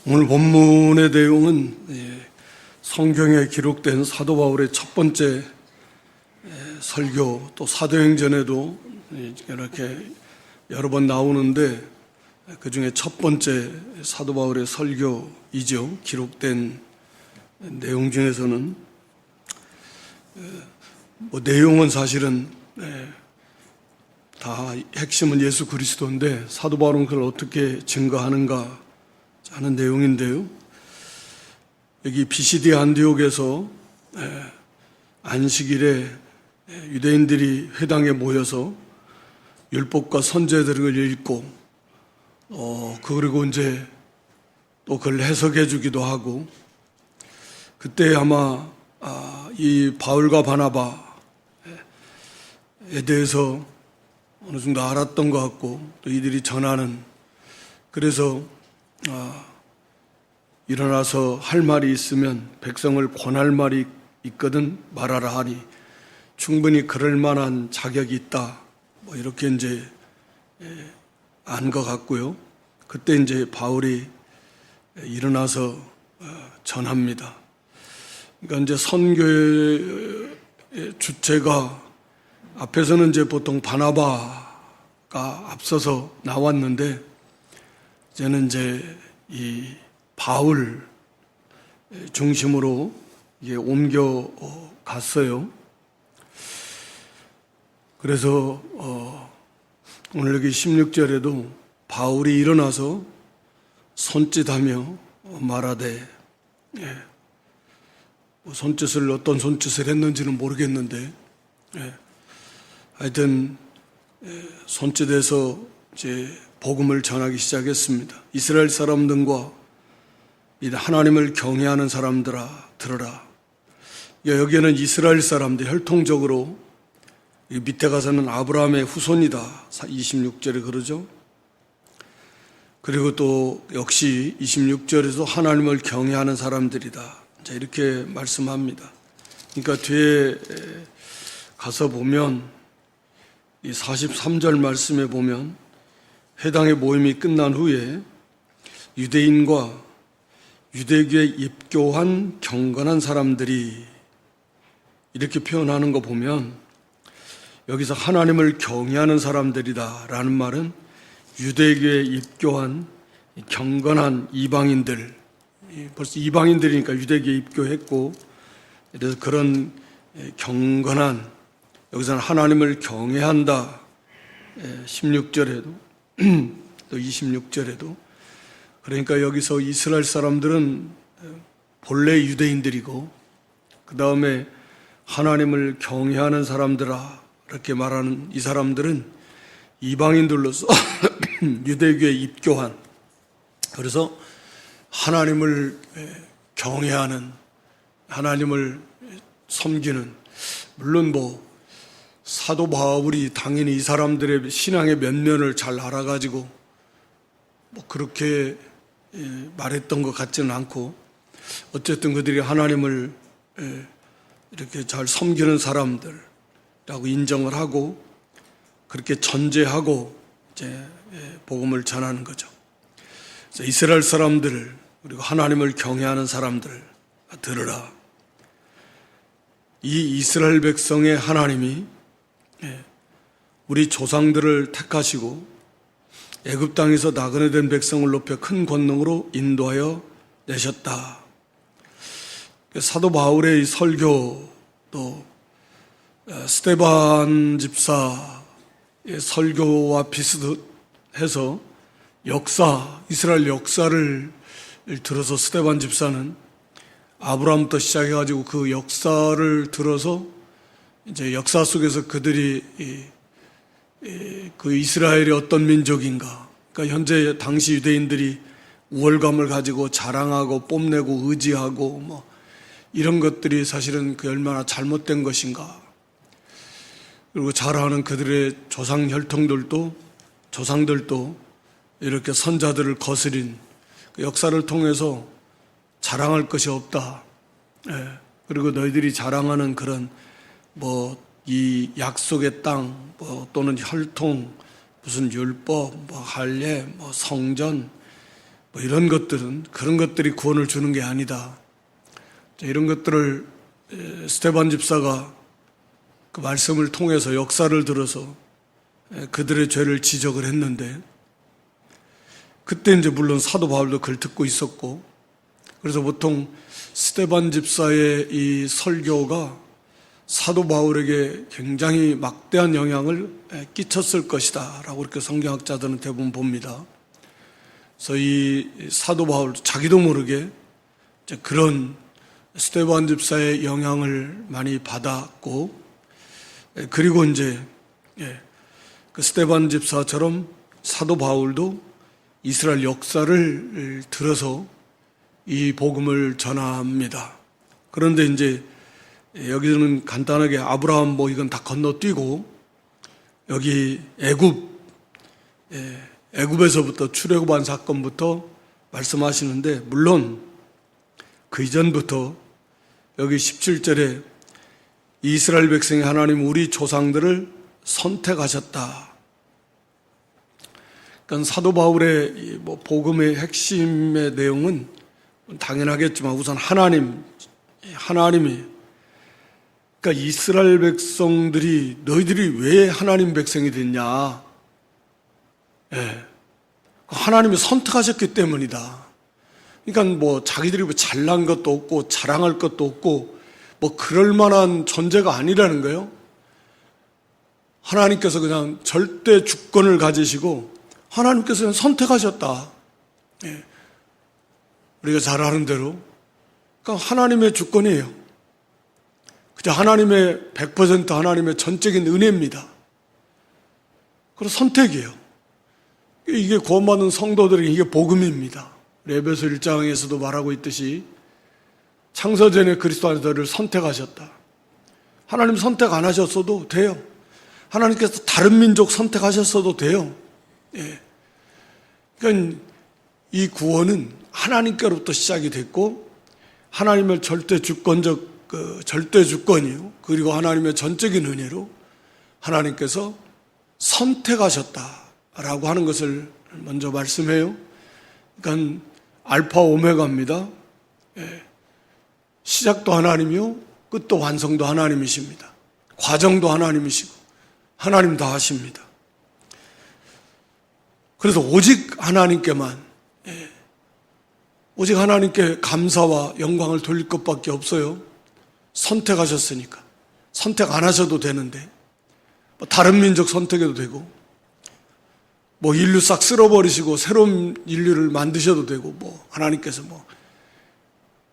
오늘 본문의 내용은 성경에 기록된 사도 바울의 첫 번째 설교, 또 사도행전에도 이렇게 여러 번 나오는데 그 중에 첫 번째 사도 바울의 설교이죠. 기록된 내용 중에서는 내용은 사실은 다 핵심은 예수 그리스도인데 사도 바울은 그걸 어떻게 증거하는가 하는 내용인데요. 여기 비시디 안디옥에서 안식일에 유대인들이 회당에 모여서 율법과 선제들을 읽고 그리고 이제 또 그걸 해석해 주기도 하고, 그때 아마 이 바울과 바나바에 대해서 어느 정도 알았던 것 같고, 또 이들이 전하는, 그래서 일어나서 할 말이 있으면 백성을 권할 말이 있거든 말하라 하니 충분히 그럴 만한 자격이 있다, 이렇게 이제 안 것 같고요. 그때 이제 바울이 일어나서 전합니다. 그러니까 이제 선교의 주체가 앞에서는 이제 보통 바나바가 앞서서 나왔는데, 이제는 이제 이 바울 중심으로 이게 옮겨 갔어요. 그래서 오늘 여기 16절에도 바울이 일어나서 손짓하며 말하되, 손짓을 어떤 손짓을 했는지는 모르겠는데, 하여튼 손짓에서 이제 복음을 전하기 시작했습니다. 이스라엘 사람들과 하나님을 경외하는 사람들아 들어라. 여기에는 이스라엘 사람들 혈통적으로 밑에 가서는 아브라함의 후손이다 26절에 그러죠. 그리고 또 역시 26절에서 하나님을 경외하는 사람들이다 이렇게 말씀합니다. 그러니까 뒤에 가서 보면 이 43절 말씀에 보면 회당의 모임이 끝난 후에 유대인과 유대교에 입교한 경건한 사람들이 이렇게 표현하는 거 보면, 여기서 하나님을 경외하는 사람들이다 라는 말은 유대교에 입교한 경건한 이방인들, 벌써 이방인들이니까 유대교에 입교했고, 그래서 그런 경건한, 여기서는 하나님을 경외한다 16절에도 또 26절에도, 그러니까 여기서 이스라엘 사람들은 본래 유대인들이고 그 다음에 하나님을 경외하는 사람들아 이렇게 말하는 이 사람들은 이방인들로서 유대교에 입교한, 그래서 하나님을 경외하는, 하나님을 섬기는, 물론 사도 바울이 당연히 이 사람들의 신앙의 면면을 잘 알아가지고 그렇게 말했던 것 같지는 않고, 어쨌든 그들이 하나님을 이렇게 잘 섬기는 사람들이라고 인정을 하고 그렇게 전제하고 이제 복음을 전하는 거죠. 그래서 이스라엘 사람들 그리고 하나님을 경외하는 사람들 들으라. 이 이스라엘 백성의 하나님이 우리 조상들을 택하시고 애굽 땅에서 나그네 된 백성을 높여 큰 권능으로 인도하여 내셨다. 사도 바울의 설교, 또 스데반 집사의 설교와 비슷해서 이스라엘 역사를 들어서 스데반 집사는 아브라함부터 시작해가지고 그 역사를 들어서 이제 역사 속에서 그들이 그 이스라엘이 어떤 민족인가, 그러니까 현재 당시 유대인들이 우월감을 가지고 자랑하고 뽐내고 의지하고 이런 것들이 사실은 그 얼마나 잘못된 것인가, 그리고 자라하는 그들의 조상 조상들도 이렇게 선자들을 거스린 그 역사를 통해서 자랑할 것이 없다. 그리고 너희들이 자랑하는 그런 이 약속의 땅 또는 혈통, 무슨 율법, 할례, 성전, 뭐 이런 것들은 그런 것들이 구원을 주는 게 아니다. 이런 것들을 스데반 집사가 그 말씀을 통해서 역사를 들어서 그들의 죄를 지적을 했는데, 그때 이제 물론 사도 바울도 그걸 듣고 있었고, 그래서 보통 스데반 집사의 이 설교가 사도 바울에게 굉장히 막대한 영향을 끼쳤을 것이다 라고 이렇게 성경학자들은 대부분 봅니다. 그래서 이 사도 바울 자기도 모르게 이제 그런 스데반 집사의 영향을 많이 받았고, 그리고 이제 그 스데반 집사처럼 사도 바울도 이스라엘 역사를 들어서 이 복음을 전합니다. 그런데 이제 여기는 간단하게 아브라함 뭐 이건 다 건너뛰고 여기 애굽에서부터 출애굽한 사건부터 말씀하시는데, 물론 그 이전부터 여기 17절에 이스라엘 백성이 하나님 우리 조상들을 선택하셨다. 그러니까 사도 바울의 뭐 복음의 핵심의 내용은 당연하겠지만 우선 하나님이, 그러니까 이스라엘 백성들이 너희들이 왜 하나님 백성이 됐냐? 하나님이 선택하셨기 때문이다. 그러니까 뭐 자기들이 뭐 잘난 것도 없고 자랑할 것도 없고 뭐 그럴 만한 존재가 아니라는 거예요. 하나님께서 그냥 절대 주권을 가지시고 하나님께서 그냥 선택하셨다. 우리가 잘 아는 대로 그러니까 하나님의 주권이에요. 그저 하나님의 100% 하나님의 전적인 은혜입니다. 그래서 선택이에요. 이게 구원받는 성도들에게 이게 복음입니다. 에베소 1장에서도 말하고 있듯이 창세전에 그리스도 안에서를 선택하셨다. 하나님 선택 안 하셨어도 돼요. 하나님께서 다른 민족 선택하셨어도 돼요. 그러니까 이 구원은 하나님께로부터 시작이 됐고, 하나님의 절대 주권이요, 그리고 하나님의 전적인 은혜로 하나님께서 선택하셨다라고 하는 것을 먼저 말씀해요. 그러니까 알파 오메가입니다. 시작도 하나님이요, 끝도 완성도 하나님이십니다. 과정도 하나님이시고 하나님 다 하십니다. 그래서 오직 하나님께 감사와 영광을 돌릴 것밖에 없어요. 선택하셨으니까. 선택 안 하셔도 되는데, 뭐 다른 민족 선택해도 되고, 뭐 인류 싹 쓸어버리시고 새로운 인류를 만드셔도 되고, 뭐 하나님께서 뭐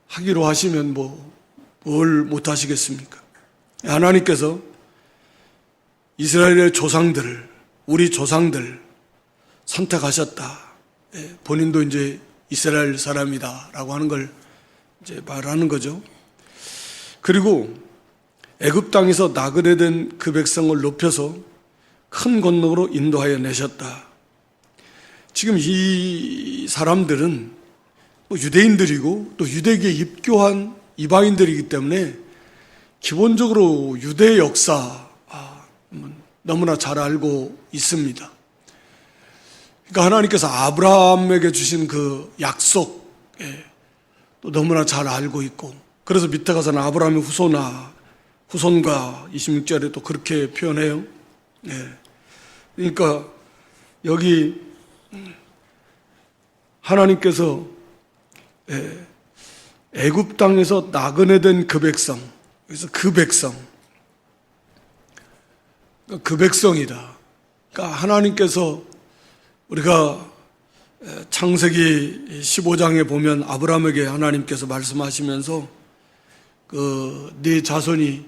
하기로 하시면 뭐 뭘 못 하시겠습니까? 하나님께서 이스라엘의 조상들을, 우리 조상들 선택하셨다. 본인도 이제 이스라엘 사람이다라고 하는 걸 이제 말하는 거죠. 그리고 애굽 땅에서 나그네 된 그 백성을 높여서 큰 권능으로 인도하여 내셨다. 지금 이 사람들은 뭐 유대인들이고 또 유대교에 입교한 이방인들이기 때문에 기본적으로 유대 역사 너무나 잘 알고 있습니다. 그러니까 하나님께서 아브라함에게 주신 그 약속 또 너무나 잘 알고 있고, 그래서 밑에 가서는 아브라함의 후손과 26절에 또 그렇게 표현해요. 그러니까 여기 하나님께서 애굽 땅에서 나그네 된 그 백성, 그래서 그 백성이다. 그러니까 하나님께서, 우리가 창세기 15장에 보면 아브라함에게 하나님께서 말씀하시면서 네 자손이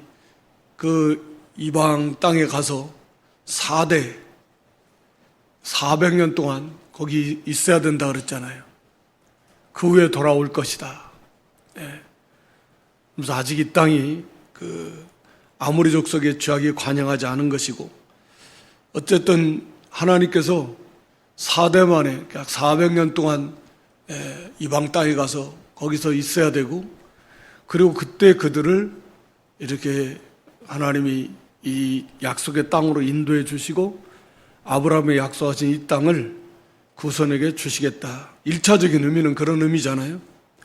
그 이방 땅에 가서 400년 동안 거기 있어야 된다 그랬잖아요. 그 후에 돌아올 것이다. 그래서 아직 이 땅이 아모리 족속의 죄악이 관영하지 않은 것이고, 어쨌든 하나님께서 4대 만에 약 400년 동안 이방 땅에 가서 거기서 있어야 되고, 그리고 그때 그들을 이렇게 하나님이 이 약속의 땅으로 인도해 주시고 아브라함의 약속하신 이 땅을 후손에게 주시겠다. 1차적인 의미는 그런 의미잖아요.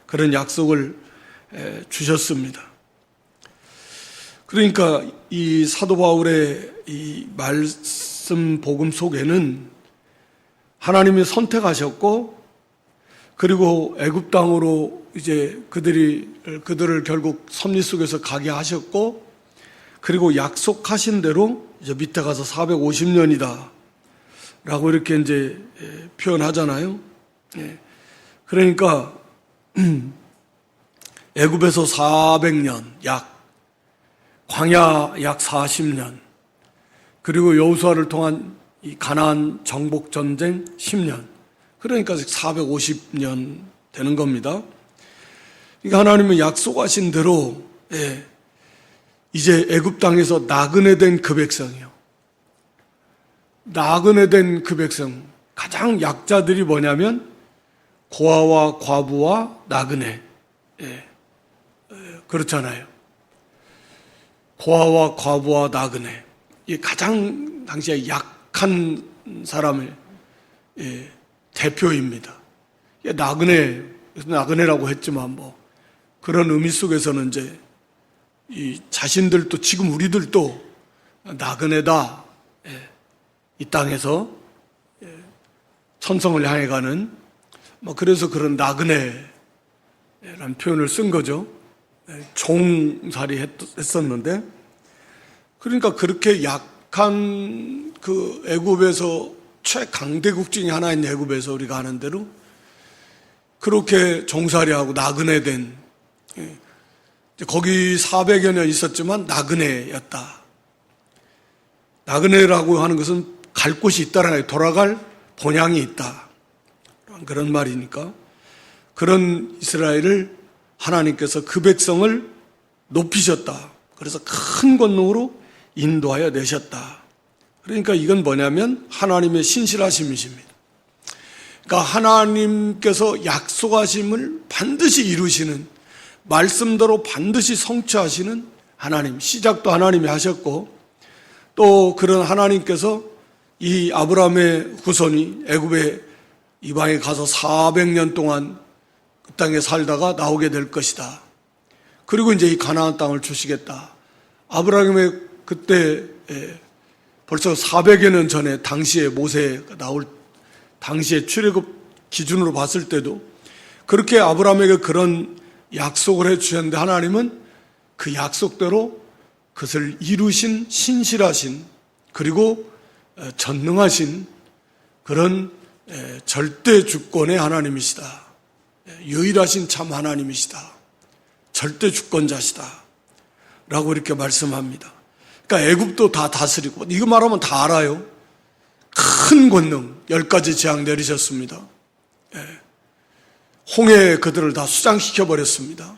그런 약속을 주셨습니다. 그러니까 이 사도 바울의 이 말씀 복음 속에는 하나님이 선택하셨고, 그리고 애굽 땅으로 이제 그들을 결국 섭리 속에서 가게 하셨고, 그리고 약속하신 대로 이제 밑에 가서 450년이다 라고 이렇게 이제 표현하잖아요. 그러니까 애굽에서 400년, 광야 약 40년, 그리고 여호수아를 통한 이 가나안 정복 전쟁 10년, 그러니까 450년 되는 겁니다. 그러니까 하나님은 약속하신 대로 이제 애굽 땅에서 나그네 된 그 백성이요. 나그네 된 그 백성, 가장 약자들이 뭐냐면 고아와 과부와 나그네. 그렇잖아요. 고아와 과부와 나그네. 이 가장 당시에 약한 사람의 대표입니다. 나그네라고 했지만 뭐 그런 의미 속에서는 이제 이 자신들도, 지금 우리들도 나그네다. 이 땅에서 천성을 향해 가는, 뭐 그래서 그런 나그네라는 표현을 쓴 거죠. 종살이 했었는데, 그러니까 그렇게 약한 그 애굽에서 최강대국 중에 하나인 애굽에서 우리가 아는 대로 그렇게 종살이하고 나그네 된, 거기 400여 년 있었지만 나그네였다. 나그네라고 하는 것은 갈 곳이 있다라는 거예요. 돌아갈 본향이 있다. 그런 말이니까. 그런 이스라엘을 하나님께서 그 백성을 높이셨다. 그래서 큰 권능으로 인도하여 내셨다. 그러니까 이건 뭐냐면 하나님의 신실하심이십니다. 그러니까 하나님께서 약속하심을 반드시 이루시는, 말씀대로 반드시 성취하시는 하나님, 시작도 하나님이 하셨고, 또 그런 하나님께서 이 아브라함의 후손이 애굽의 이방에 가서 400년 동안 그 땅에 살다가 나오게 될 것이다. 그리고 이제 이 가나안 땅을 주시겠다. 아브라함의 그때 벌써 400여 년 전에 당시에 모세가 나올 당시에 출애굽 기준으로 봤을 때도 그렇게 아브라함에게 그런 약속을 해 주셨는데, 하나님은 그 약속대로 그것을 이루신 신실하신, 그리고 전능하신 그런 절대 주권의 하나님이시다. 유일하신 참 하나님이시다. 절대 주권자시다. 라고 이렇게 말씀합니다. 그러니까 애굽도 다 다스리고, 이거 말하면 다 알아요. 큰 권능 10가지 재앙 내리셨습니다. 홍해에 그들을 다 수장시켜 버렸습니다.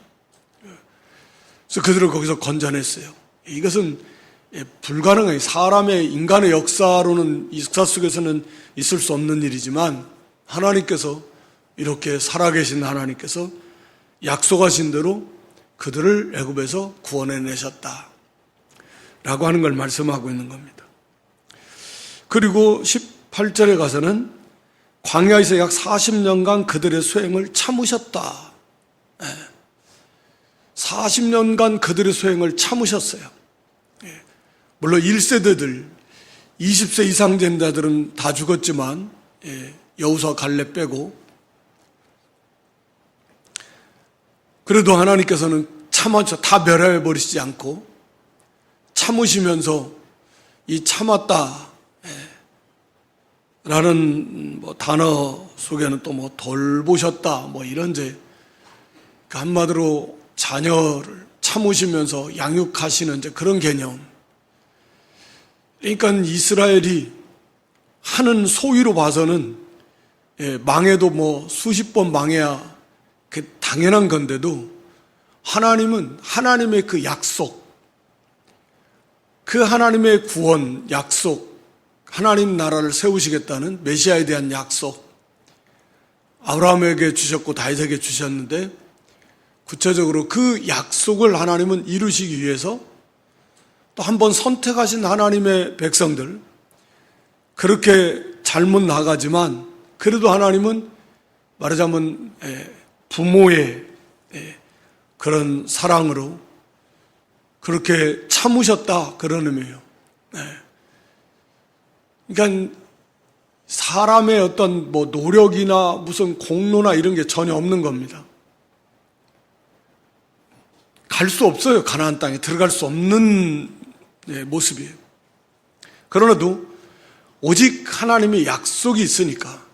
그래서 그들을 거기서 건져냈어요. 이것은 불가능해요. 사람의, 인간의 역사로는, 이 역사 속에서는 있을 수 없는 일이지만, 하나님께서 이렇게 살아계신 하나님께서 약속하신 대로 그들을 애굽에서 구원해내셨다 라고 하는 걸 말씀하고 있는 겁니다. 그리고 18절에 가서는 광야에서 약 40년간 그들의 수행을 참으셨다. 40년간 그들의 수행을 참으셨어요. 물론 1세대들, 20세 이상 된 자들은 다 죽었지만 여호수아 갈렙 빼고, 그래도 하나님께서는 다 멸해버리시지 않고 참으시면서 이 참았다 라는 단어 속에는 또 돌보셨다 이런 한마디로 자녀를 참으시면서 양육하시는 그런 개념. 그러니까 이스라엘이 하는 소위로 봐서는 망해도 수십 번 망해야 당연한 건데도, 하나님은 하나님의 그 약속, 그 하나님의 구원 약속, 하나님 나라를 세우시겠다는 메시아에 대한 약속, 아브라함에게 주셨고 다윗에게 주셨는데, 구체적으로 그 약속을 하나님은 이루시기 위해서 또 한 번 선택하신 하나님의 백성들, 그렇게 잘못 나가지만 그래도 하나님은 말하자면 부모의 그런 사랑으로 그렇게 참으셨다, 그런 의미예요. 그러니까 사람의 어떤 뭐 노력이나 무슨 공로나 이런 게 전혀 없는 겁니다. 갈 수 없어요. 가나안 땅에 들어갈 수 없는 모습이에요. 그러나도 오직 하나님의 약속이 있으니까,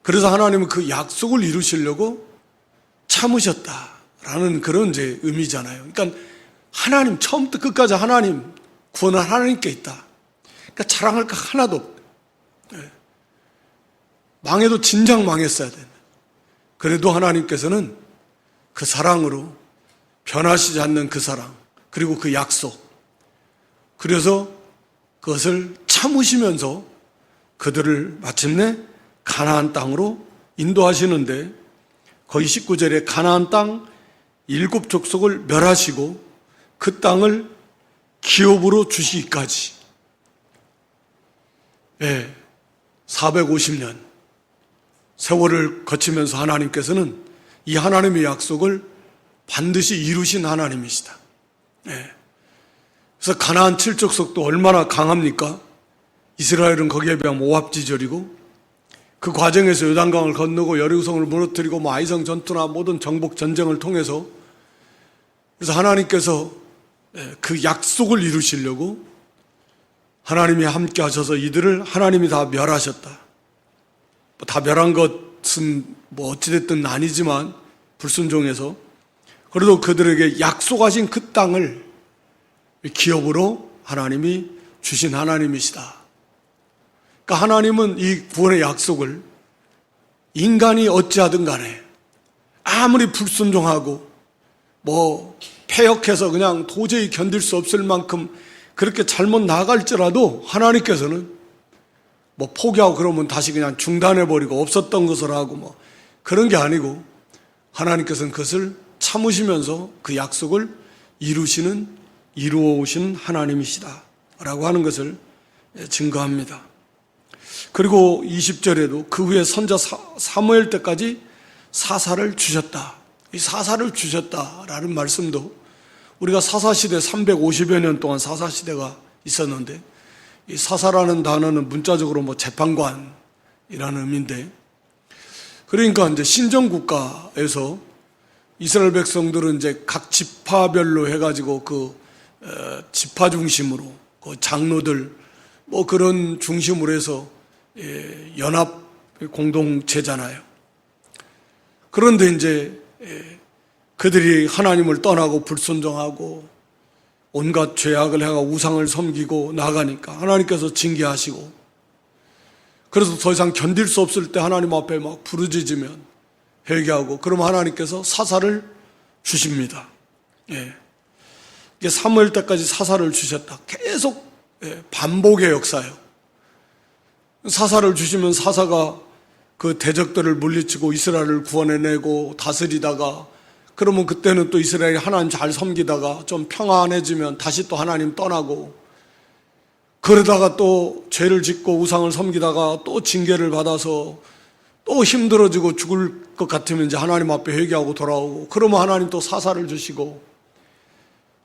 그래서 하나님은 그 약속을 이루시려고 참으셨다라는 그런 이제 의미잖아요. 그러니까 하나님, 처음부터 끝까지 하나님, 구원은 하나님께 있다. 그러니까 자랑할 거 하나도 없다. 망해도 진작 망했어야 된다. 그래도 하나님께서는 그 사랑으로 변하시지 않는 그 사랑, 그리고 그 약속, 그래서 그것을 참으시면서 그들을 마침내 가나안 땅으로 인도하시는데, 거기 19절에 가나안 땅 7 족속을 멸하시고 그 땅을 기업으로 주시기까지 450년 세월을 거치면서 하나님께서는 이 하나님의 약속을 반드시 이루신 하나님이시다. 그래서 가나안 7족속도 얼마나 강합니까? 이스라엘은 거기에 비하면 오합지졸이고, 그 과정에서 요단강을 건너고 여리고성을 무너뜨리고 뭐 아이성 전투나 모든 정복 전쟁을 통해서, 그래서 하나님께서 그 약속을 이루시려고 하나님이 함께 하셔서 이들을 하나님이 다 멸하셨다. 다 멸한 것은 뭐 어찌됐든 아니지만 불순종해서, 그래도 그들에게 약속하신 그 땅을 기업으로 하나님이 주신 하나님이시다. 그러니까 하나님은 이 구원의 약속을 인간이 어찌하든 간에 아무리 불순종하고 뭐 패역해서 그냥 도저히 견딜 수 없을 만큼 그렇게 잘못 나갈지라도 하나님께서는 뭐 포기하고 그러면 다시 그냥 중단해버리고 없었던 것을 하고 뭐 그런 게 아니고, 하나님께서는 그것을 참으시면서 그 약속을 이루어오신 하나님이시다 라고 하는 것을 증거합니다. 그리고 20절에도 그 후에 선자 사무엘 때까지 사사를 주셨다. 이 사사를 주셨다라는 말씀도, 우리가 사사시대 350여 년 동안 사사시대가 있었는데, 이 사사라는 단어는 문자적으로 뭐 재판관이라는 의미인데, 그러니까 이제 신정국가에서 이스라엘 백성들은 이제 각 지파별로 해가지고 그 지파 중심으로 그 장로들 뭐 그런 중심으로 해서 연합 공동체잖아요. 그런데 이제 그들이 하나님을 떠나고 불순종하고 온갖 죄악을 해가 우상을 섬기고 나가니까 하나님께서 징계하시고, 그래서 더 이상 견딜 수 없을 때 하나님 앞에 막 부르짖으면 회개하고, 그러면 하나님께서 사사를 주십니다. 이게 사무엘 때까지 사사를 주셨다. 계속 반복의 역사예요. 사사를 주시면 사사가 그 대적들을 물리치고 이스라엘을 구원해내고 다스리다가, 그러면 그때는 또 이스라엘이 하나님 잘 섬기다가 좀 평안해지면 다시 또 하나님 떠나고, 그러다가 또 죄를 짓고 우상을 섬기다가 또 징계를 받아서 또 힘들어지고 죽을 것 같으면 이제 하나님 앞에 회개하고 돌아오고, 그러면 하나님 또 사사를 주시고,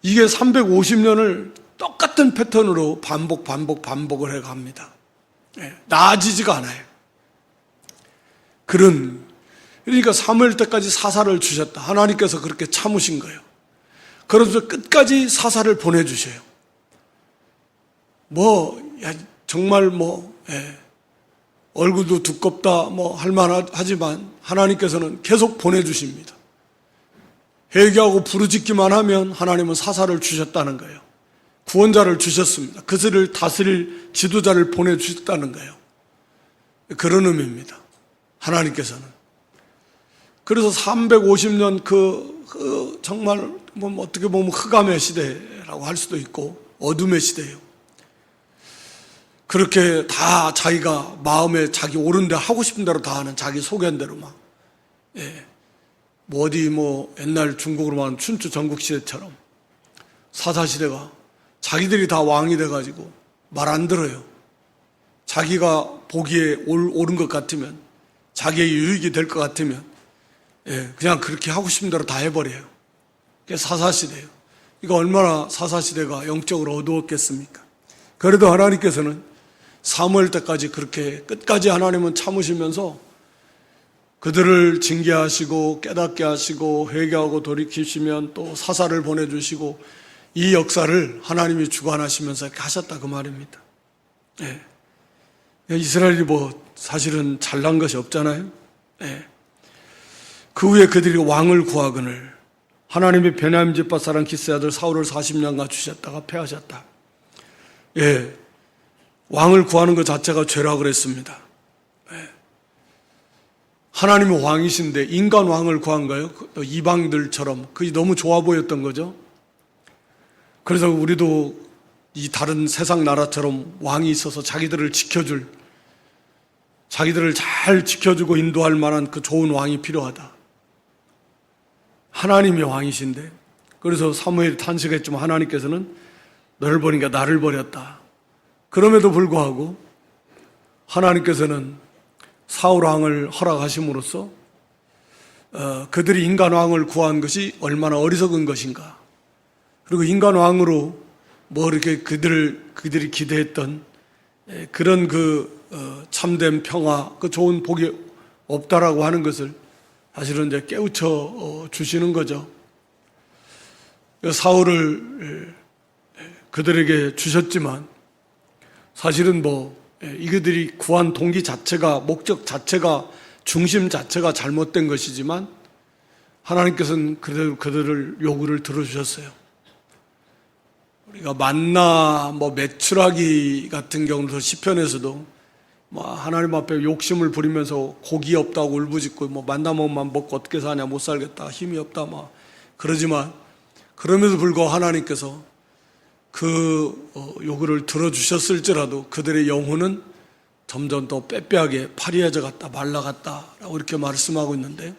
이게 350년을 똑같은 패턴으로 반복을 해갑니다. 나아지지가 않아요. 그러니까 사무엘 때까지 사사를 주셨다. 하나님께서 그렇게 참으신 거예요. 그러면서 끝까지 사사를 보내주셔요. 정말 얼굴도 두껍다 할만하지만 하나님께서는 계속 보내주십니다. 회개하고 부르짖기만 하면 하나님은 사사를 주셨다는 거예요. 구원자를 주셨습니다. 그들을 다스릴 지도자를 보내주셨다는 거예요. 그런 의미입니다. 하나님께서는. 그래서 350년 정말 어떻게 보면 흑암의 시대라고 할 수도 있고 어둠의 시대예요. 그렇게 다 자기가 마음에 자기 옳은 대로 하고 싶은 대로 다 하는 자기 소견대로 옛날 중국으로 말하면 춘추 전국시대처럼 사사시대가 자기들이 다 왕이 돼가지고 말 안 들어요. 자기가 보기에 옳은 것 같으면, 자기의 유익이 될 것 같으면, 그냥 그렇게 하고 싶은 대로 다 해버려요. 그게 사사시대예요. 이거 얼마나 사사시대가 영적으로 어두웠겠습니까? 그래도 하나님께서는 사무엘 때까지 그렇게 끝까지 하나님은 참으시면서 그들을 징계하시고 깨닫게 하시고 회개하고 돌이키시면 또 사사를 보내주시고 이 역사를 하나님이 주관하시면서 이렇게 하셨다 그 말입니다. 이스라엘이 사실은 잘난 것이 없잖아요. 그 후에 그들이 왕을 구하거늘 하나님이 베냐민 집파 사람 기스의 아들 사울을 40년간 주셨다가 패하셨다. 왕을 구하는 것 자체가 죄라고 그랬습니다. 하나님이 왕이신데 인간 왕을 구한 거예요. 이방들처럼. 그게 너무 좋아 보였던 거죠. 그래서 우리도 이 다른 세상 나라처럼 왕이 있어서 자기들을 잘 지켜주고 인도할 만한 그 좋은 왕이 필요하다. 하나님이 왕이신데, 그래서 사무엘이 탄식했지만 하나님께서는 너를 버리니까 나를 버렸다. 그럼에도 불구하고 하나님께서는 사울 왕을 허락하심으로써 그들이 인간 왕을 구한 것이 얼마나 어리석은 것인가. 그리고 인간 왕으로 이렇게 그들이 기대했던 그런 참된 평화, 그 좋은 복이 없다라고 하는 것을 사실은 이제 깨우쳐 주시는 거죠. 사울을 그들에게 주셨지만 사실은 이들이 구한 동기 자체가, 목적 자체가, 중심 자체가 잘못된 것이지만 하나님께서는 그래도 그들을 요구를 들어주셨어요. 우리가 만나, 메추라기 같은 경우도 시편에서도 하나님 앞에 욕심을 부리면서 고기 없다고 울부짖고 만나먹만 먹고 어떻게 사냐, 못 살겠다, 힘이 없다, 그러지만 그럼에도 불구하고 하나님께서 그 요구를 들어주셨을지라도 그들의 영혼은 점점 더 빼빼하게 파리해져 갔다, 말라갔다라고 이렇게 말씀하고 있는데,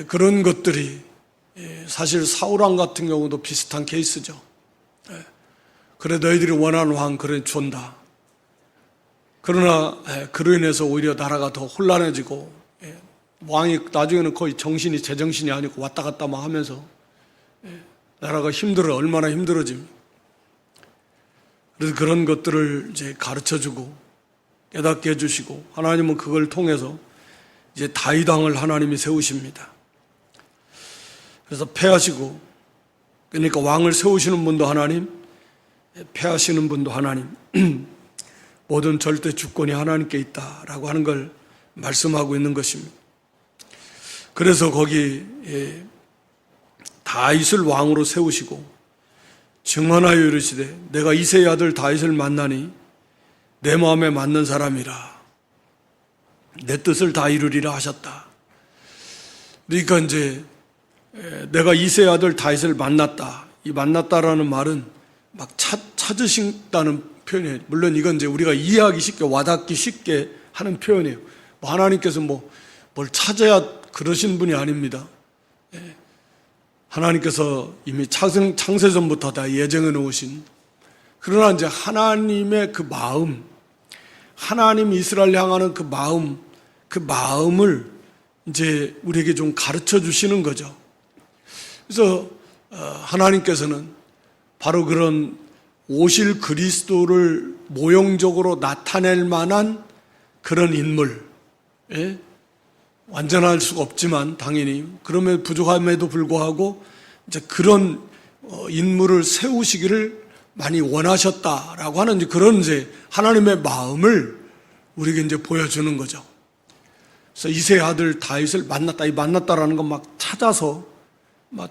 그런 것들이 사실 사울왕 같은 경우도 비슷한 케이스죠. 그래 너희들이 원하는 왕 그래 준다. 그러나 그로 인해서 오히려 나라가 더 혼란해지고 왕이 나중에는 거의 제정신이 아니고 왔다 갔다 하면서 나라가 얼마나 힘들어집니까? 그래서 그런 것들을 이제 가르쳐주고 깨닫게 해주시고 하나님은 그걸 통해서 이제 다윗 왕을 하나님이 세우십니다. 그래서 패하시고, 그러니까 왕을 세우시는 분도 하나님, 패하시는 분도 하나님, 모든 절대 주권이 하나님께 있다라고 하는 걸 말씀하고 있는 것입니다. 그래서 거기 다윗을 왕으로 세우시고 증언하여 이르시되 내가 이새의 아들 다윗을 만나니 내 마음에 맞는 사람이라 내 뜻을 다 이루리라 하셨다. 그러니까 이제 내가 이새의 아들 다윗을 만났다. 이 만났다라는 말은 찾으신다는 표현이에요. 물론 이건 이제 우리가 이해하기 쉽게, 와닿기 쉽게 하는 표현이에요. 하나님께서 뭘 찾아야 그러신 분이 아닙니다. 하나님께서 이미 창세전부터 다 예정해 놓으신, 그러나 이제 하나님의 그 마음, 하나님 이스라엘 향하는 그 마음을 이제 우리에게 좀 가르쳐 주시는 거죠. 그래서 하나님께서는 바로 그런 오실 그리스도를 모형적으로 나타낼 만한 그런 인물, 완전할 수가 없지만 당연히 그럼에도 부족함에도 불구하고 이제 그런 인물을 세우시기를 많이 원하셨다라고 하는 그런 이제 하나님의 마음을 우리에게 이제 보여주는 거죠. 그래서 이새의 아들 다윗을 만났다. 이 만났다라는 건 찾아서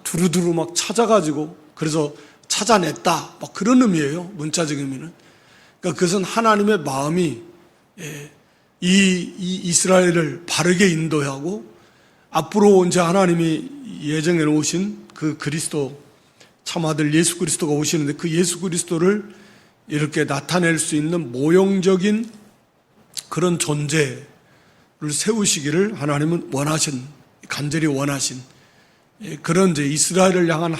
두루두루 찾아가지고 그래서 찾아냈다. 그런 의미예요. 문자적인 의미는. 그러니까 그것은 하나님의 마음이 이 이스라엘을 바르게 인도하고 앞으로 이제 하나님이 예정해 놓으신 그 그리스도 참아들 예수 그리스도가 오시는데 그 예수 그리스도를 이렇게 나타낼 수 있는 모형적인 그런 존재를 세우시기를 하나님은 간절히 원하신 그런 이제 이스라엘을 향한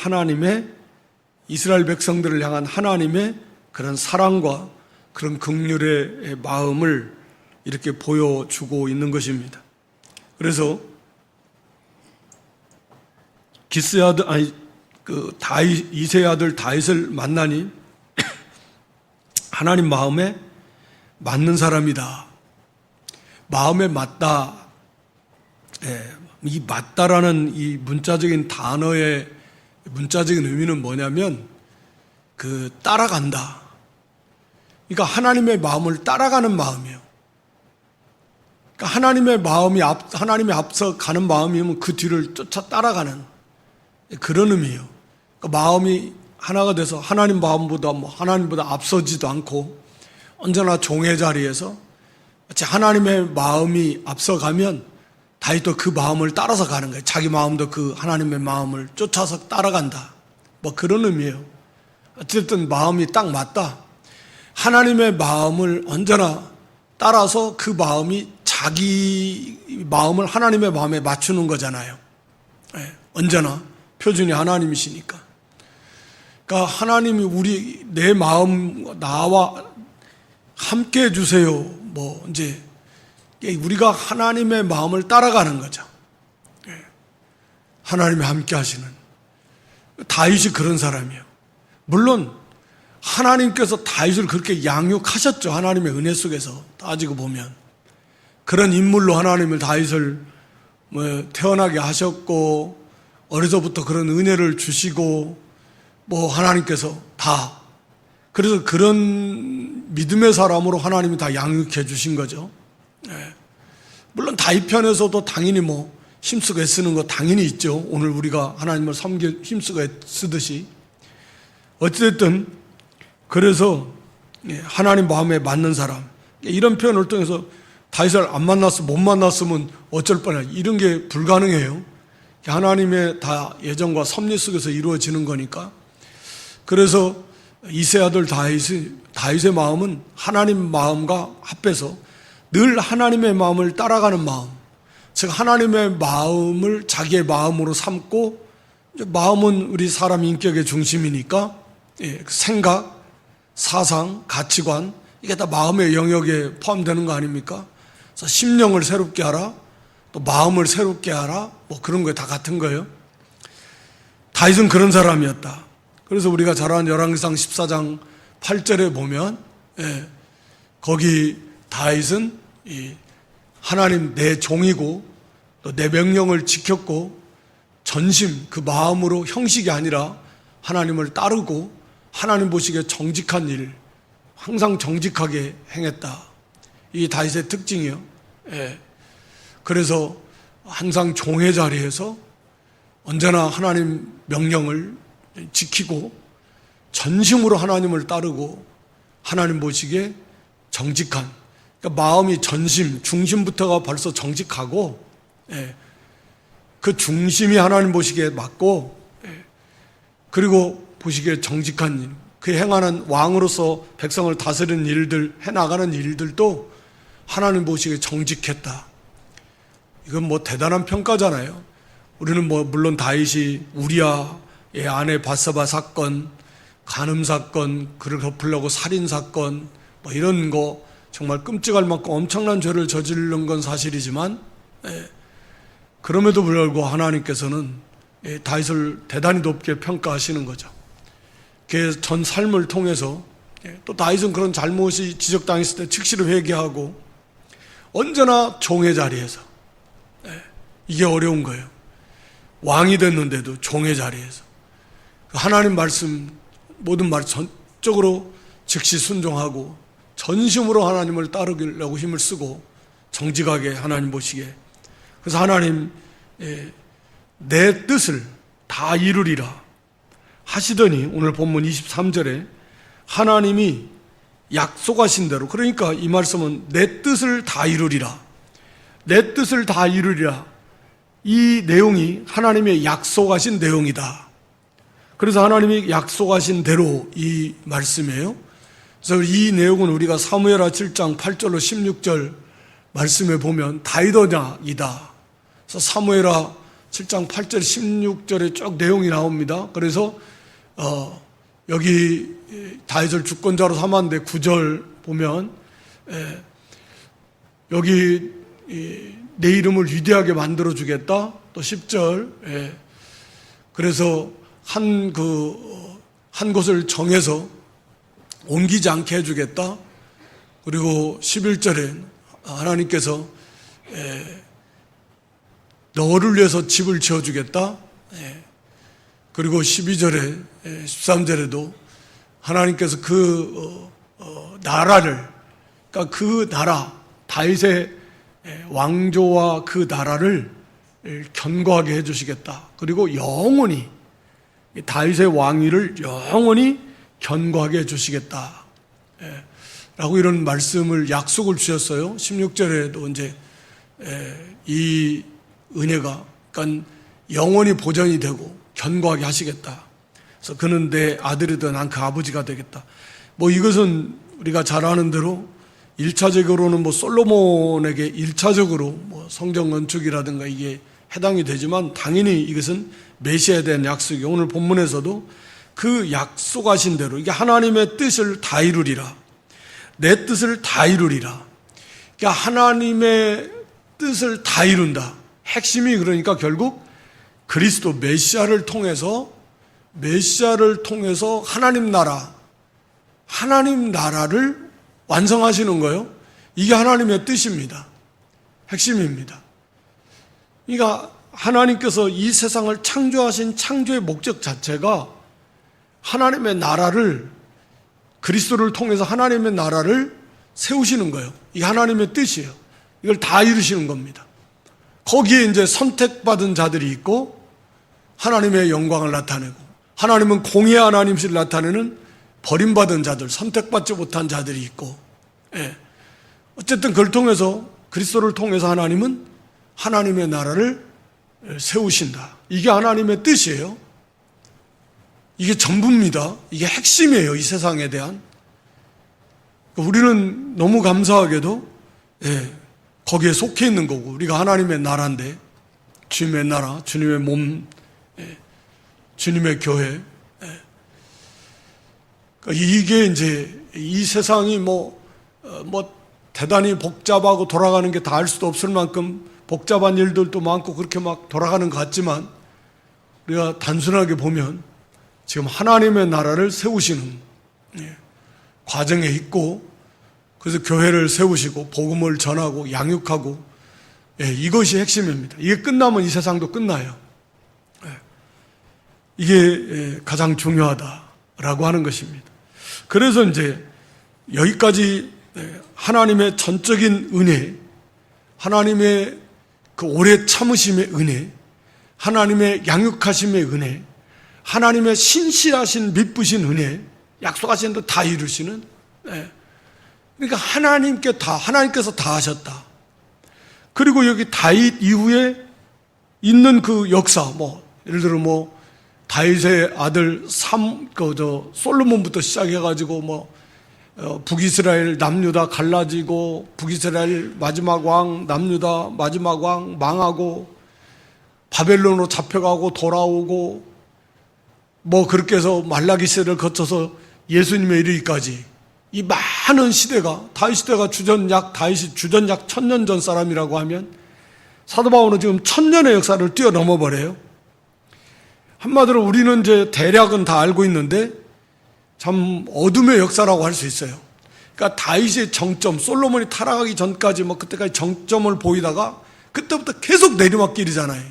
이스라엘 백성들을 향한 하나님의 그런 사랑과 그런 긍휼의 마음을 이렇게 보여주고 있는 것입니다. 그래서 이새의 아들 다윗을 만나니 하나님 마음에 맞는 사람이다. 마음에 맞다. 이 맞다라는 이 문자적인 단어의 문자적인 의미는 뭐냐면 따라간다. 그러니까 하나님의 마음을 따라가는 마음이에요. 그러니까 하나님이 앞서 가는 마음이면 그 뒤를 쫓아 따라가는 그런 의미예요. 그러니까 마음이 하나가 돼서 하나님보다 앞서지도 않고 언제나 종의 자리에서 마치 하나님의 마음이 앞서가면 다윗도 그 마음을 따라서 가는 거예요. 자기 마음도 그 하나님의 마음을 쫓아서 따라간다. 그런 의미예요. 어쨌든 마음이 딱 맞다. 하나님의 마음을 언제나 따라서 그 마음이 자기 마음을 하나님의 마음에 맞추는 거잖아요. 언제나 표준이 하나님이시니까. 그러니까 하나님이 내 마음 나와 함께 해주세요. 이제 우리가 하나님의 마음을 따라가는 거죠. 하나님이 함께 하시는. 다윗이 그런 사람이에요. 물론 하나님께서 다윗을 그렇게 양육하셨죠. 하나님의 은혜 속에서 따지고 보면 그런 인물로 하나님을 다윗을 태어나게 하셨고 어려서부터 그런 은혜를 주시고 하나님께서 다 그래서 그런 믿음의 사람으로 하나님이 다 양육해 주신 거죠. 물론 다윗 편에서도 당연히 힘쓰고 애쓰는 거 당연히 있죠. 오늘 우리가 하나님을 힘쓰고 애쓰듯이 어쨌든 그래서 하나님 마음에 맞는 사람 이런 표현을 통해서 다윗을 못 만났으면 어쩔 뻔해. 이런 게 불가능해요. 하나님의 다 예정과 섭리 속에서 이루어지는 거니까. 그래서 이새의 아들 다윗의 마음은 하나님 마음과 합해서 늘 하나님의 마음을 따라가는 마음, 즉 하나님의 마음을 자기의 마음으로 삼고, 마음은 우리 사람 인격의 중심이니까 생각, 사상, 가치관 이게 다 마음의 영역에 포함되는 거 아닙니까? 그래서 심령을 새롭게 하라, 또 마음을 새롭게 하라, 그런 거에 다 같은 거예요. 다윗은 그런 사람이었다. 그래서 우리가 잘 아는 열왕기상 14장 8절에 보면 거기 다윗은 하나님 내 종이고 또 내 명령을 지켰고 전심 그 마음으로 형식이 아니라 하나님을 따르고 하나님 보시기에 정직한 일, 항상 정직하게 행했다. 이 다윗의 특징이요. 그래서 항상 종의 자리에서 언제나 하나님 명령을 지키고 전심으로 하나님을 따르고 하나님 보시기에 정직한, 그러니까 마음이 전심, 중심부터가 벌써 정직하고 그 중심이 하나님 보시기에 맞고 그리고 보시기에 정직한 일, 그 행하는 왕으로서 백성을 다스리는 일들, 해나가는 일들도 하나님 보시기에 정직했다. 이건 대단한 평가잖아요. 우리는 물론 다윗이 우리아의 아내 바세바 사건, 간음 사건, 그를 덮으려고 살인 사건, 이런 거 정말 끔찍할 만큼 엄청난 죄를 저지른 건 사실이지만, 그럼에도 불구하고 하나님께서는 다윗을 대단히 높게 평가하시는 거죠. 그의 전 삶을 통해서 또 다윗은 그런 잘못이 지적당했을 때 즉시로 회개하고 언제나 종의 자리에서, 이게 어려운 거예요. 왕이 됐는데도 종의 자리에서 하나님 말씀, 모든 말 전적으로 즉시 순종하고 전심으로 하나님을 따르려고 힘을 쓰고 정직하게 하나님 보시기에, 그래서 하나님 내 뜻을 다 이루리라 하시더니 오늘 본문 23절에 하나님이 약속하신 대로, 그러니까 이 말씀은 내 뜻을 다 이루리라, 내 뜻을 다 이루리라, 이 내용이 하나님의 약속하신 내용이다. 그래서 하나님이 약속하신 대로 이 말씀이에요. 그래서 이 내용은 우리가 사무엘하 7장 8절로 16절 말씀에 보면 다이더냐이다. 그래서 사무엘하 7장 8절 16절에 쭉 내용이 나옵니다. 그래서 여기 다윗을 주권자로 삼았는데 9절 보면 여기 내 이름을 위대하게 만들어 주겠다. 또 10절 그래서 한 곳을 정해서 옮기지 않게 해주겠다. 그리고 11절에 하나님께서 너를 위해서 집을 지어주겠다. 그리고 12절에 13절에도 하나님께서 그 나라를, 그러니까 그 나라 다윗의 왕조와 그 나라를 견고하게 해주시겠다. 그리고 영원히 다윗의 왕위를 영원히 견고하게 해주시겠다. 라고 이런 말씀을 약속을 주셨어요. 16절에도 이제 이 은혜가 그러니까 영원히 보전이 되고 견고하게 하시겠다. 그래서 그는 내 아들이든 난 그 아버지가 되겠다. 뭐 이것은 우리가 잘 아는 대로 1차적으로는 뭐 솔로몬에게 1차적으로 뭐 성전 건축이라든가 이게 해당이 되지만 당연히 이것은 메시아에 대한 약속이 오늘 본문에서도 그 약속하신 대로 이게 하나님의 뜻을 다 이루리라. 내 뜻을 다 이루리라. 그러니까 하나님의 뜻을 다 이룬다. 핵심이 그러니까 결국 그리스도 메시아를 통해서 하나님 나라를 완성하시는 거예요. 이게 하나님의 뜻입니다. 핵심입니다. 그러니까 하나님께서 이 세상을 창조하신 창조의 목적 자체가 하나님의 나라를 그리스도를 통해서 하나님의 나라를 세우시는 거예요. 이게 하나님의 뜻이에요. 이걸 다 이루시는 겁니다. 거기에 이제 선택받은 자들이 있고 하나님의 영광을 나타내고 하나님은 공의의 하나님을 나타내는 버림받은 자들, 선택받지 못한 자들이 있고 어쨌든 그걸 통해서 그리스도를 통해서 하나님은 하나님의 나라를 세우신다. 이게 하나님의 뜻이에요. 이게 전부입니다. 이게 핵심이에요. 이 세상에 대한. 우리는 너무 감사하게도 거기에 속해 있는 거고 우리가 하나님의 나라인데 주님의 나라, 주님의 몸, 주님의 교회. 이게 이제 이 세상이 뭐 대단히 복잡하고 돌아가는 게 다 알 수도 없을 만큼 복잡한 일들도 많고 그렇게 막 돌아가는 것 같지만 우리가 단순하게 보면 지금 하나님의 나라를 세우시는 과정에 있고 그래서 교회를 세우시고 복음을 전하고 양육하고 이것이 핵심입니다. 이게 끝나면 이 세상도 끝나요. 이게 가장 중요하다라고 하는 것입니다. 그래서 이제 여기까지 하나님의 전적인 은혜, 하나님의 그 오래 참으심의 은혜, 하나님의 양육하심의 은혜, 하나님의 신실하신 믿부신 은혜, 약속하신 대로 다 이루시는 그러니까 하나님께서 다 하셨다. 그리고 여기 다윗 이후에 있는 그 역사, 예를 들어 다윗의 아들 솔로몬부터 시작해가지고 북이스라엘 남유다 갈라지고 북이스라엘 마지막 왕 남유다 마지막 왕 망하고 바벨론으로 잡혀가고 돌아오고 그렇게 해서 말라기 시대를 거쳐서 예수님의 이르기까지 이 많은 시대가 다윗 시대가 다윗이 주전약 1000년 전 사람이라고 하면 사도 바울은 지금 1000년의 역사를 뛰어넘어 버려요. 한마디로 우리는 이제 대략은 다 알고 있는데 참 어둠의 역사라고 할 수 있어요. 그러니까 다윗의 정점, 솔로몬이 타락하기 전까지 그때까지 정점을 보이다가 그때부터 계속 내리막길이잖아요.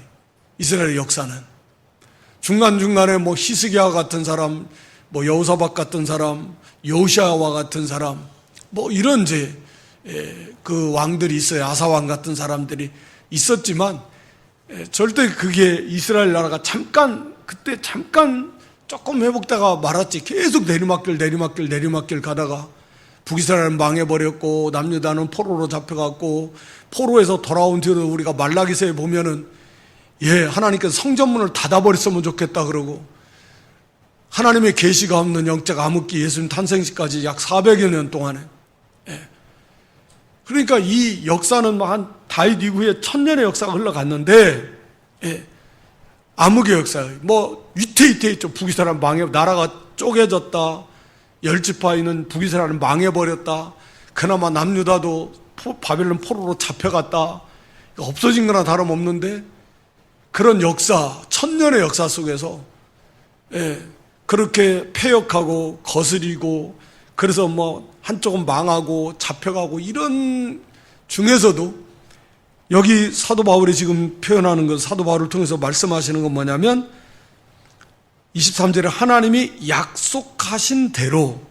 이스라엘의 역사는. 중간중간에 히스기야 같은 사람, 여호사밧 같은 사람, 요시아와 같은 사람, 이런 이제 그 왕들이 있어요. 아사왕 같은 사람들이 있었지만 절대 그게 이스라엘 나라가 그때 잠깐 조금 회복되다가 말았지. 계속 내리막길 가다가 북이스라엘은 망해버렸고 남유다는 포로로 잡혀갔고 포로에서 돌아온 뒤로 우리가 말라기서에 보면은 하나님께서 성전문을 닫아버렸으면 좋겠다 그러고 하나님의 계시가 없는 영적 암흑기 예수님 탄생시까지 약 400여 년 동안에 그러니까 이 역사는 한 다윗 이후에 1000년의 역사가 흘러갔는데 암흑의 역사예요. 위태위태했죠. 북이스라엘 나라가 쪼개졌다. 10지파 있는 북이스라엘은 망해버렸다. 그나마 남유다도 바벨론 포로로 잡혀갔다 없어진 거나 다름없는데, 그런 역사, 천년의 역사 속에서 그렇게 패역하고 거스리고, 그래서 뭐 한쪽은 망하고 잡혀가고, 이런 중에서도 여기 사도 바울이 지금 표현하는 것, 사도 바울을 통해서 말씀하시는 건 뭐냐면 23절에 하나님이 약속하신 대로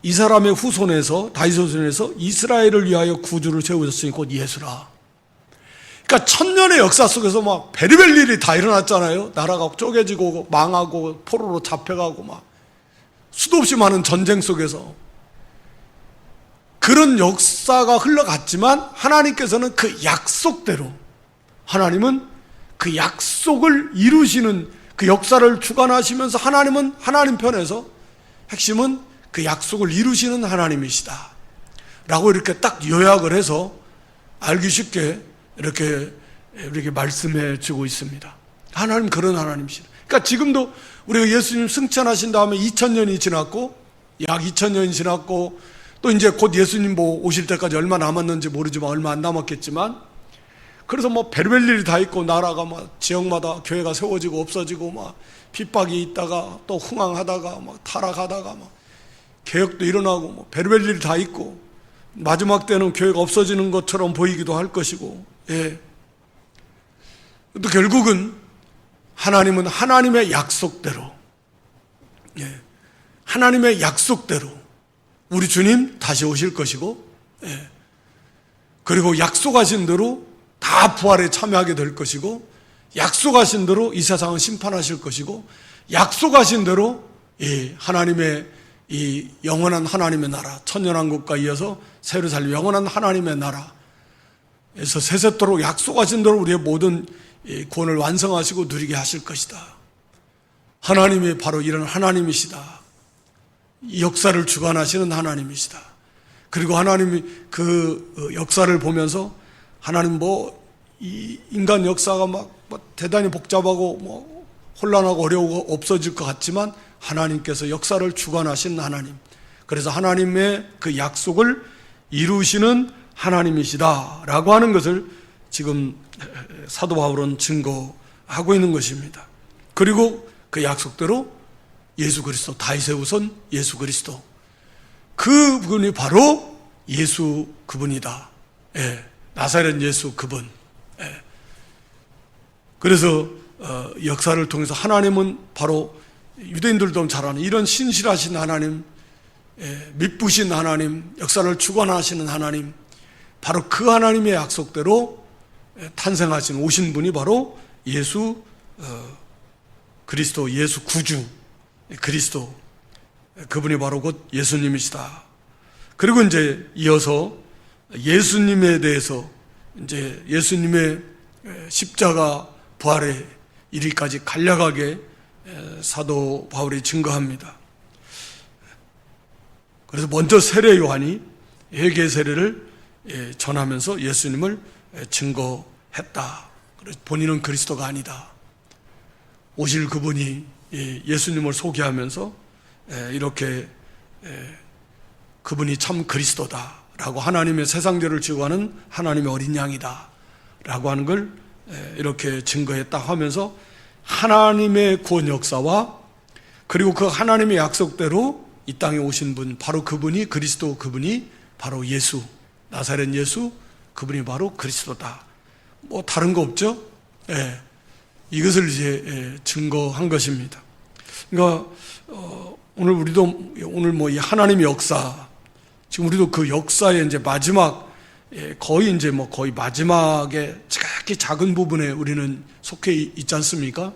이 사람의 후손에서, 다윗의 후손에서 이스라엘을 위하여 구주를 세우셨으니 곧 예수라. 그러니까 천년의 역사 속에서 막 베리벨 일이 다 일어났잖아요. 나라가 쪼개지고 망하고 포로로 잡혀가고 막 수도 없이 많은 전쟁 속에서 그런 역사가 흘러갔지만, 하나님께서는 그 약속대로, 하나님은 그 약속을 이루시는, 그 역사를 주관하시면서 하나님은 하나님 편에서, 핵심은 그 약속을 이루시는 하나님이시다 라고 이렇게 딱 요약을 해서 알기 쉽게 이렇게 말씀해 주고 있습니다. 하나님 그런 하나님이시다. 그러니까 지금도 우리가 예수님 승천하신 다음에 2000년이 지났고, 약 2000년이 지났고, 또 이제 곧 예수님 뭐 오실 때까지 얼마 남았는지 모르지만 얼마 안 남았겠지만, 그래서 뭐 별별 일이 다 있고, 나라가 막 지역마다 교회가 세워지고 없어지고, 막 핍박이 있다가 또 흥황하다가 막 타락하다가 막 개혁도 일어나고, 뭐 별별 일이 다 있고, 마지막 때는 교회가 없어지는 것처럼 보이기도 할 것이고, 또 결국은 하나님은 하나님의 약속대로, 하나님의 약속대로 우리 주님 다시 오실 것이고, 그리고 약속하신 대로 다 부활에 참여하게 될 것이고, 약속하신 대로 이 세상을 심판하실 것이고, 약속하신 대로 하나님의 이 영원한 하나님의 나라, 천년왕국과 이어서 새로 살 영원한 하나님의 나라에서 세세토록 약속하신 대로 우리의 모든 구원을 완성하시고 누리게 하실 것이다. 하나님이 바로 이런 하나님이시다. 이 역사를 주관하시는 하나님이시다. 그리고 하나님이 그 역사를 보면서, 하나님 이 인간 역사가 막 대단히 복잡하고 뭐 혼란하고 어려우고 없어질 것 같지만, 하나님께서 역사를 주관하신 하나님, 그래서 하나님의 그 약속을 이루시는 하나님이시다라고 하는 것을 지금 사도 바울은 증거하고 있는 것입니다. 그리고 그 약속대로 예수 그리스도, 다윗의 후손 예수 그리스도, 그분이 바로 예수 그분이다. 나사렛 예수 그분. 그래서 역사를 통해서 하나님은 바로 유대인들도 잘 아는 이런 신실하신 하나님, 미쁘신 하나님, 역사를 주관하시는 하나님, 바로 그 하나님의 약속대로 탄생하신, 오신 분이 바로 예수 그리스도, 예수 구주 그리스도, 그분이 바로 곧 예수님이시다. 그리고 이제 이어서 예수님에 대해서, 이제 예수님의 십자가 부활의 일일까지 간략하게 사도 바울이 증거합니다. 그래서 먼저 세례 요한이 회개 세례를 전하면서 예수님을 증거했다. 그래서 본인은 그리스도가 아니다, 오실 그분이 예수님을 소개하면서 이렇게 그분이 참 그리스도다라고, 하나님의 세상죄를 지고 가는 하나님의 어린 양이다라고 하는 걸 이렇게 증거했다 하면서, 하나님의 구원 역사와 그리고 그 하나님의 약속대로 이 땅에 오신 분, 바로 그분이 그리스도, 그분이 바로 예수, 나사렛 예수, 그분이 바로 그리스도다. 뭐 다른 거 없죠? 이것을 이제 증거한 것입니다. 그러니까 오늘 우리도 뭐 이 하나님의 역사, 지금 우리도 그 역사의 이제 마지막, 거의 이제 뭐 거의 마지막에 지극히 작은 부분에 우리는 속해 있지 않습니까?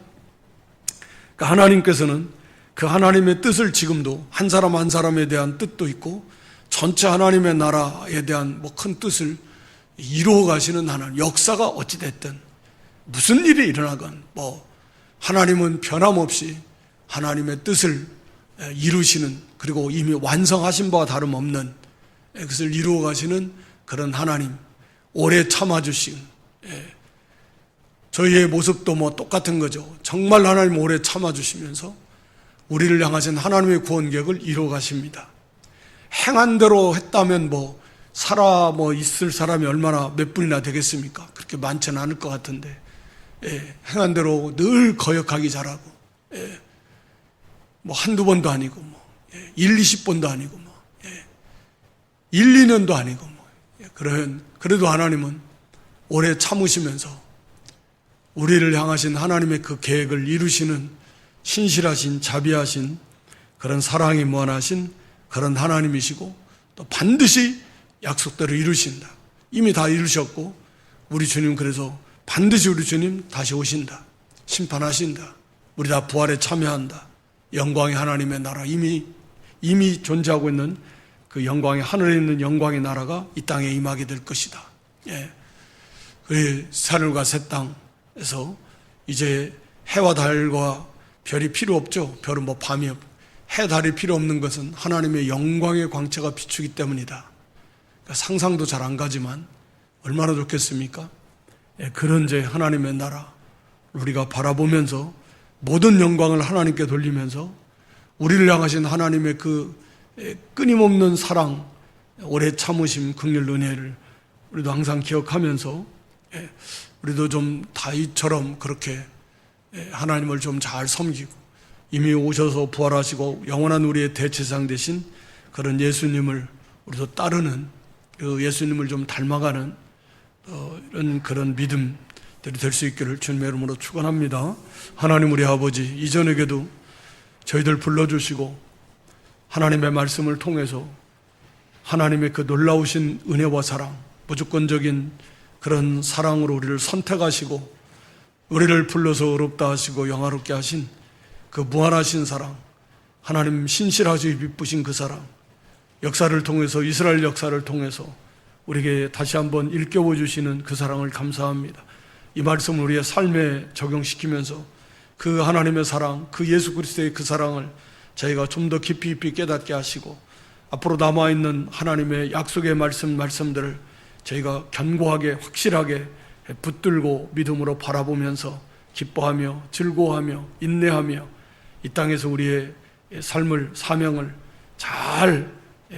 그러니까 하나님께서는 그 하나님의 뜻을 지금도 한 사람 한 사람에 대한 뜻도 있고, 전체 하나님의 나라에 대한 뭐 큰 뜻을 이루어 가시는 하나님, 역사가 어찌됐든 무슨 일이 일어나건 뭐 하나님은 변함없이 하나님의 뜻을 이루시는, 그리고 이미 완성하신 바와 다름없는 그것을 이루어 가시는 그런 하나님, 오래 참아주신, 저희의 모습도 뭐 똑같은 거죠. 정말 하나님 오래 참아주시면서 우리를 향하신 하나님의 구원 계획을 이루어 가십니다. 행한 대로 했다면 있을 사람이 얼마나 몇 분이나 되겠습니까? 그렇게 많지는 않을 것 같은데, 행한 대로 늘 거역하기 잘하고, 한두 번도 아니고, 20번도 아니고, 2년도 아니고, 그래도 하나님은 오래 참으시면서 우리를 향하신 하나님의 그 계획을 이루시는 신실하신, 자비하신, 그런 사랑이 무한하신 그런 하나님이시고, 또 반드시 약속대로 이루신다. 이미 다 이루셨고, 우리 주님 그래서 반드시 우리 주님 다시 오신다. 심판하신다. 우리 다 부활에 참여한다. 영광의 하나님의 나라, 이미 존재하고 있는 그 영광의, 하늘에 있는 영광의 나라가 이 땅에 임하게 될 것이다. 그 하늘과 새 땅에서 이제 해와 달과 별이 필요 없죠. 별은 밤이 해, 달이 필요 없는 것은 하나님의 영광의 광채가 비추기 때문이다. 그러니까 상상도 잘 안 가지만 얼마나 좋겠습니까? 그런 이제 하나님의 나라 우리가 바라보면서 모든 영광을 하나님께 돌리면서 우리를 향하신 하나님의 그 끊임없는 사랑, 오래 참으심, 긍휼, 은혜를 우리도 항상 기억하면서 우리도 좀 다윗처럼 그렇게 하나님을 좀 잘 섬기고, 이미 오셔서 부활하시고 영원한 우리의 대제사장 되신 그런 예수님을 우리도 따르는, 그 예수님을 좀 닮아가는 이런 그런 믿음들이 될 수 있기를 주님의 이름으로 축원합니다. 하나님 우리 아버지, 이전에게도 저희들 불러주시고 하나님의 말씀을 통해서 하나님의 그 놀라우신 은혜와 사랑, 무조건적인 그런 사랑으로 우리를 선택하시고 우리를 불러서 의롭다 하시고 영화롭게 하신 그 무한하신 사랑, 하나님 신실하시고 기쁘신 그 사랑, 역사를 통해서, 이스라엘 역사를 통해서 우리에게 다시 한번 일깨워 주시는 그 사랑을 감사합니다. 이 말씀을 우리의 삶에 적용시키면서 그 하나님의 사랑, 그 예수 그리스도의 그 사랑을 저희가 좀 더 깊이 깨닫게 하시고, 앞으로 남아있는 하나님의 약속의 말씀들을 저희가 견고하게, 확실하게 붙들고 믿음으로 바라보면서 기뻐하며 즐거워하며 인내하며 이 땅에서 우리의 삶을, 사명을 잘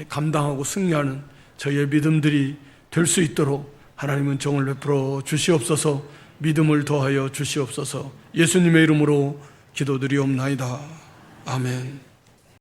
감당하고 승리하는 저희의 믿음들이 될 수 있도록 하나님은 정을 베풀어 주시옵소서. 믿음을 더하여 주시옵소서. 예수님의 이름으로 기도드리옵나이다. 아멘.